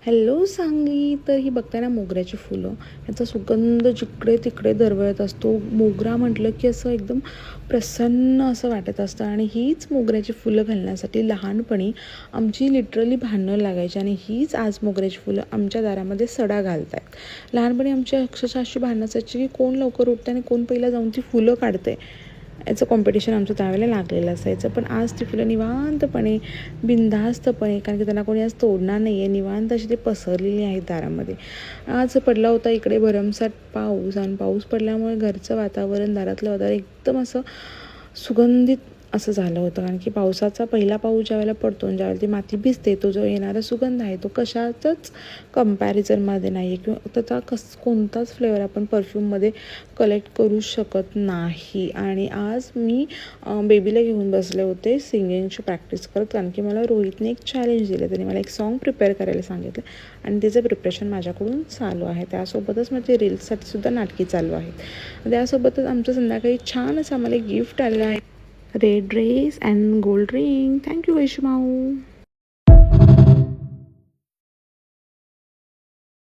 Hello Sangli. तर ही बघताय ना मोगऱ्याची फुलं, याचा सुगंध जिकडे तिकडे दरवळत असतो. मोगरा म्हटलं की असं एकदम प्रसन्न असं वाटत असतं. आणि हीच मोगऱ्याची फुलं घालण्यासाठी लहानपणी आमची लिटरली भांडणं लागायची आणि हीच आज मोगऱ्याची फुलं आमच्या दारामध्ये सडा घालत आहेत. लहानपणी आमच्या अक्षरशः अशी भांडणं असायची की कोण लवकर उठते आणि कोण पहिला जाऊन ती फुलं काढते, याचं कॉम्पिटिशन आमचं त्यावेळेला लागलेलं असायचं. पण आज ती फुलं निवांतपणे, बिनधास्तपणे, कारण की त्यांना कोणी आज तोडणार नाही आहे, निवांत अशी ती पसरलेली आहेत दारामध्ये. आज पडला होता इकडे भरमसाठ पाऊस आणि पाऊस पडल्यामुळे घरचं वातावरण, दारातलं वातावरण एकदम असं सुगंधित असं झालं होतं. कारण की पावसाचा पहिला पाऊस ज्यावेळेला पडतो आणि ज्यावेळेला ती माती भिजते, तो जो येणारा सुगंध आहे तो कशाचाच कंपॅरिझनमध्ये नाही आहे किंवा त्याचा कोणताच फ्लेवर आपण परफ्यूममध्ये कलेक्ट करू शकत नाही. आणि आज मी बेबीला घेऊन बसले होते सिंगिंगची प्रॅक्टिस करत, कारण की मला रोहितने एक चॅलेंज दिलं. त्याने मला एक सॉन्ग प्रिपेअर करायला सांगितलं आणि त्याचं प्रिपरेशन माझ्याकडून चालू आहे. त्यासोबतच माझे रील्ससाठी सुद्धा नाटके चालू आहेत. त्यासोबतच आमचं संध्याकाळी छान असं आम्हाला एक गिफ्ट आलेलं आहे, red dress and gold ring. Thank you Vaishu Mau.